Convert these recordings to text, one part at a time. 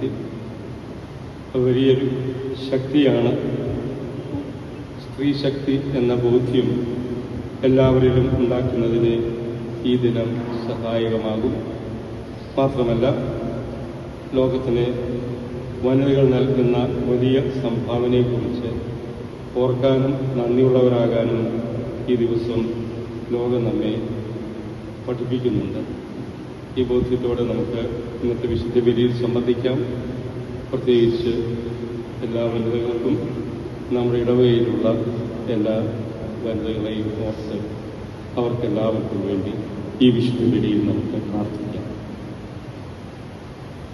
ജീവിതത്തിൽ വലിയൊരു ശക്തിയാണ്. സ്ത്രീ ശക്തി എന്ന ബോധ്യം എല്ലാവരിലും ഉണ്ടാക്കുന്നതിന് ഈ ദിനം സഹായകമാകും. മാത്രമല്ല, ലോകത്തിന് വനിതകൾ നൽകുന്ന വലിയ സംഭാവനയെക്കുറിച്ച് ഓർക്കാനും നന്ദിയുള്ളവരാകാനും ഈ ദിവസം ലോകം നമ്മെ പഠിപ്പിക്കുന്നുണ്ട്. ഈ ബോധ്യത്തോടെ നമുക്ക് ഇന്നത്തെ വിശുദ്ധ ബലിയിൽ സംബന്ധിക്കാം. പ്രത്യേകിച്ച് എല്ലാ വനിതകൾക്കും നമ്മുടെ ഇടവകയിലുള്ള എല്ലാ വനിതകളെയും ഓർത്ത് അവർക്കെല്ലാവർക്കും വേണ്ടി ഈ വിശുദ്ധ ബലിയിൽ നമുക്ക് പ്രാർത്ഥിക്കാം.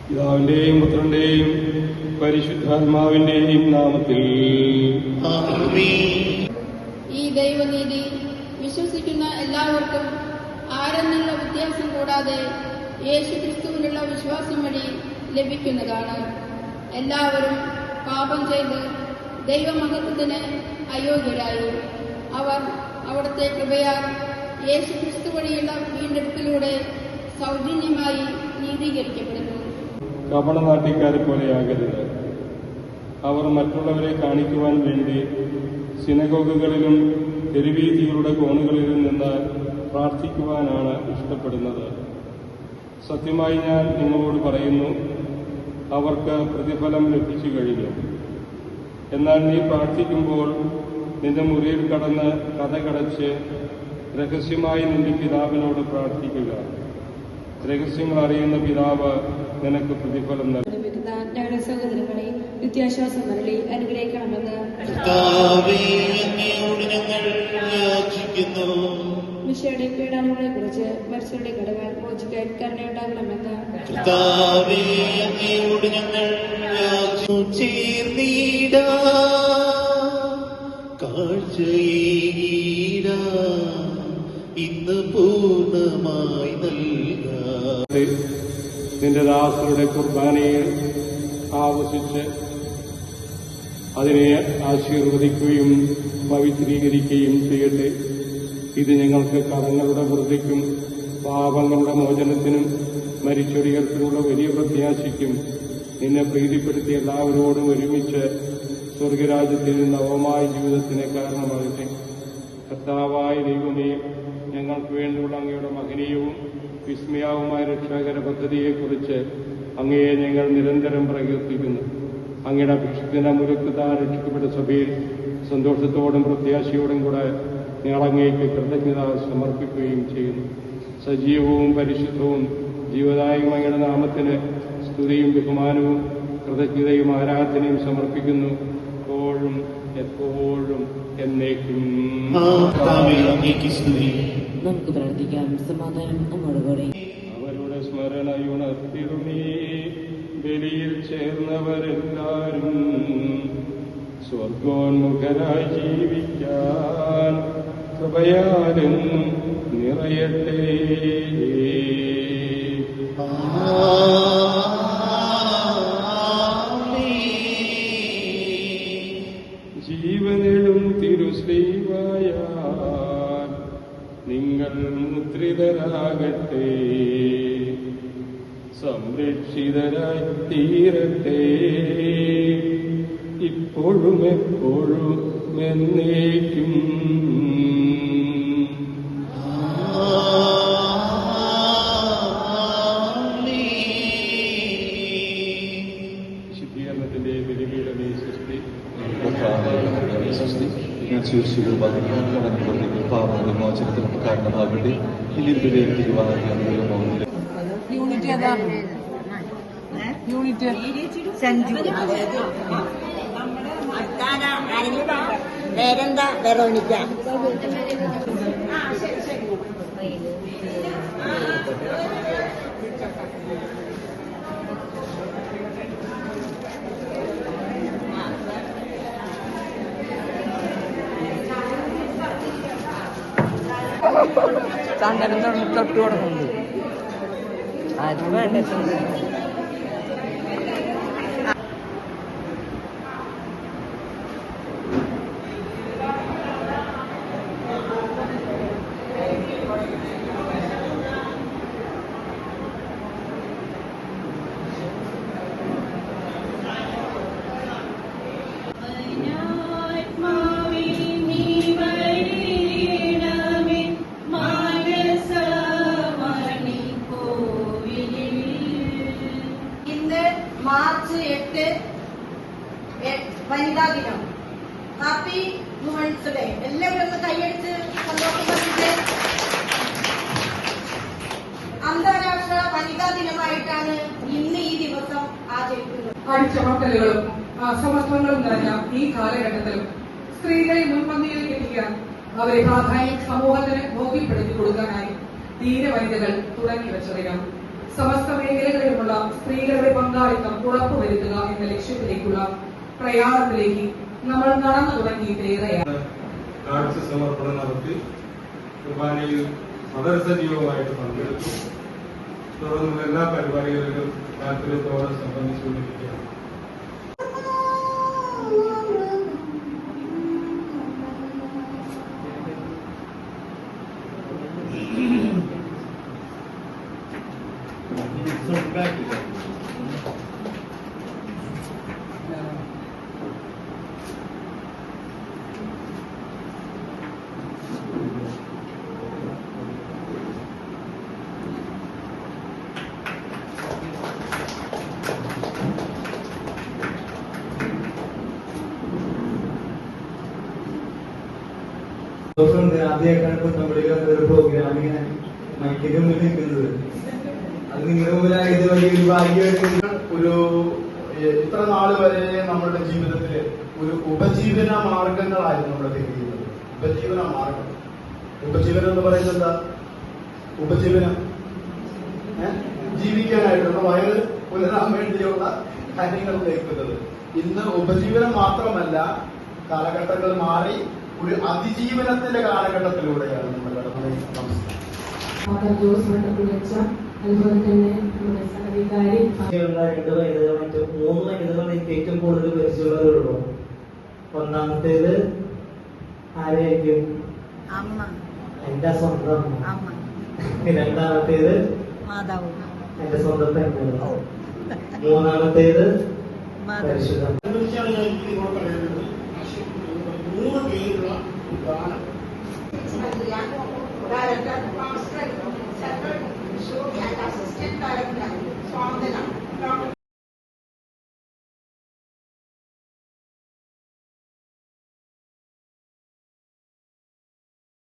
പിതാവിന്റെയും പുത്രന്റെയും പരിശുദ്ധാത്മാവിന്റെയും നാമത്തിൽ ഈ ദൈവനീതി വിശ്വസിക്കുന്ന എല്ലാവർക്കും ആരെന്നുള്ള വ്യത്യാസം കൂടാതെ യേശു ക്രിസ്തുവിലുള്ള വിശ്വാസം വഴി ലഭിക്കുന്നതാണ്. എല്ലാവരും പാപം ചെയ്ത് ദൈവമഹത്വത്തിന് അയോഗ്യരായി. അവർ അവിടുത്തെ കൃപയാൽ യേശു ക്രിസ്തു വഴിയുള്ള വീണ്ടെടുപ്പിലൂടെ സൗജന്യമായി നീതീകരിക്കപ്പെടുന്നു. കപടനാട്യക്കാരെ പോലെയാകരുത്. അവർ മറ്റുള്ളവരെ കാണിക്കുവാൻ വേണ്ടി സിനഗോഗുകളിലും തെരുവീഥികളുടെ കോണുകളിലും നിന്ന് പ്രാർത്ഥിക്കുവാനാണ് ഇഷ്ടപ്പെടുന്നത്. സത്യമായി ഞാൻ നിങ്ങളോട് പറയുന്നു, അവർക്ക് പ്രതിഫലം ലഭിച്ചു കഴിഞ്ഞു. എന്നാൽ നീ പ്രാർത്ഥിക്കുമ്പോൾ നിന്റെ മുറിയിൽ കടന്ന് കതകടച്ച് രഹസ്യമായി നിന്റെ പിതാവിനോട് പ്രാർത്ഥിക്കുക. രഹസ്യങ്ങൾ അറിയുന്ന പിതാവ് നിനക്ക് പ്രതിഫലം നൽകും. ഞങ്ങളുടെ സഹോദരങ്ങളെ നിത്യാശ്വാസം നൽകി അനുഗ്രഹിക്കണമെന്ന് മിശയുടെ പീഡനങ്ങളെ കുറിച്ച് മനുഷ്യരുടെ കടകൾ മോചിക്കാൻ കരുണയുണ്ടാകണമെന്ന് ഇന്ന് പൂർണ്ണമായി നിന്റെ ദാസരുടെ കുർബാനയെ ആവശിച്ച് അതിനെ ആശീർവദിക്കുകയും പവിത്രീകരിക്കുകയും ചെയ്യട്ടെ. ഇത് ഞങ്ങൾക്ക് കടങ്ങളുടെ വൃദ്ധിക്കും പാപങ്ങളുടെ മോചനത്തിനും മരിച്ചൊടികൾക്കുള്ള വലിയ പ്രത്യാശയ്ക്കും നിന്നെ പ്രീതിപ്പെടുത്തിയ എല്ലാവരോടും ഒരുമിച്ച് സ്വർഗരാജ്യത്തിൽ നവമായ ജീവിതത്തിന് കാരണമാകട്ടെ. കർത്താവായ ദൈവമേ, ഞങ്ങൾക്ക് വേണ്ടിയുള്ള അങ്ങയുടെ മഹനീയവും വിസ്മയാവുമായ രക്ഷാകര പദ്ധതിയെക്കുറിച്ച് അങ്ങയെ ഞങ്ങൾ നിരന്തരം പ്രകീർത്തിക്കുന്നു. അങ്ങയുടെ അഭിഷിക്തന മുരുക്കത്താ രക്ഷിക്കപ്പെട്ട സഭയിൽ സന്തോഷത്തോടും പ്രത്യാശയോടും കൂടെ ഞങ്ങൾ അങ്ങേക്ക് കൃതജ്ഞത സമർപ്പിക്കുകയും ചെയ്യുന്നു. സജീവവും പരിശുദ്ധവും ജീവദായകവും അങ്ങയുടെ നാമത്തിന് സ്തുതിയും ബഹുമാനവും കൃതജ്ഞതയും ആരാധനയും സമർപ്പിക്കുന്നു, എപ്പോഴും എപ്പോഴും എന്നേക്കും. നമുക്ക് പ്രാർത്ഥിക്കാം. സമാധാനം നമ്മോടുകൂടെ. അവരുടെ സ്മരണയുണർത്തിടുമീ ബലിയിൽ ചേർന്നവരെല്ലാരും സ്വർഗോന്മുഖരായി ജീവിക്കാൻ കൃപയാലെന്നും നിറയട്ടെ. ജീവനിലും തിരുശ്രീവായാൽ നിങ്ങൾ മുദ്രിതരാകട്ടെ, സംരക്ഷിതരായി തീരട്ടെ, ഇപ്പോഴും എപ്പോഴും എന്നേക്കും. ശുദ്ധീകരണത്തിന്റെ ബലിപീഠമേ സൃഷ്ടി ഞാൻ ശീർഷികൾ കടന്നുകൊണ്ടെങ്കിൽ പാപവിമോചനത്തിന് കാരണമാകട്ടെ. ഇതിൽ പേരെന്താ? വെറോണിക്ക. ചന്ദനം തൊട്ട് കൊടുക്കുന്നുണ്ട്. അത് വേണ്ട. അന്താരാഷ്ട്ര വനിതാ ദിനമായിട്ടാണ് ഇന്ന് ഈ ദിവസം ആചരിക്കുന്നത്. അടിച്ചമർത്തലുകളും അസമത്വങ്ങളും നിറഞ്ഞ ഈ കാലഘട്ടത്തിലും സ്ത്രീകളെ മുൻപന്തിയിലേക്ക് എത്തിക്കാൻ അവരെ പ്രാധാന്യം സമൂഹത്തിന് ബോധ്യപ്പെടുത്തി കൊടുക്കാനായി ധീരവനിതകൾ തുടങ്ങി വെച്ചറിയാം. സമസ്ത മേഖലകളിലുമുള്ള സ്ത്രീകളുടെ പങ്കാളിത്തം ഉറപ്പുവരുത്തുക എന്ന ലക്ഷ്യത്തിലേക്കുള്ള പ്രയാണത്തിലേക്ക് നമ്മൾ നടന്നു തുടങ്ങിയിട്ടേറെയാണ്. കാഴ്ച സമർപ്പണം നടത്തി കുർബാനയിൽ വളരെ സജീവമായിട്ട് പങ്കെടുത്തു. തുടർന്നുള്ള എല്ലാ പരിപാടികളിലും താല്പര്യത്തോടെ സംബന്ധിച്ചുകൊണ്ടിരിക്കുകയാണ്. ആദ്യമായിട്ടാണ് ഇപ്പൊ നമ്മുടെ ഒരു പ്രോഗ്രാം ഇങ്ങനെ മൈക്കിന്റെ മുന്നിൽ നിൽക്കുന്നത്. അത് നിങ്ങളുടെ മുമ്പിലായത് വലിയൊരു ഭാഗ്യമായിട്ട് ഒരു ഇത്ര നാൾ വരെ നമ്മുടെ ജീവിതത്തില് ഒരു ഉപജീവന മാർഗങ്ങളായിരുന്നു നമ്മുടെ തിരിയുന്നത്. ഉപജീവന മാർഗം, ഉപജീവനം എന്ന് പറയുന്നത് എന്താ? ഉപജീവനം ജീവിക്കാനായിട്ടുള്ള വയറ് പുലരാൻ വേണ്ടിയുള്ള കാര്യങ്ങൾ കേൾക്കുന്നത്. ഇന്ന് ഉപജീവനം മാത്രമല്ല, കാലഘട്ടങ്ങൾ മാറി ഒരു അതിജീവനത്തിന്റെ കാലഘട്ടത്തിലൂടെയാണ് നമ്മൾ കടന്നു. അതുപോലെ തന്നെ നമ്മുടെ സഹവികാരി 2 വനിതകൾ മറ്റു 3 വനിതകൾ എനിക്ക് ഏറ്റവും കൂടുതൽ പരിചയമുള്ളവരുള്ളൂ. ഒന്നാമത്തേത് ആരെയായിരിക്കും? അമ്മ, എന്റെ സ്വന്തം അമ്മ. രണ്ടാമത്തേത് മാതാവ്, എന്റെ സ്വന്തം പെണ്ണുകൾ. മൂന്നാമത്തേത് പരിശുദ്ധം. 3 പേരുള്ള ഗാനം Director, Pastor, Secretary, Show and Assistant Director, Swamdana, Dr.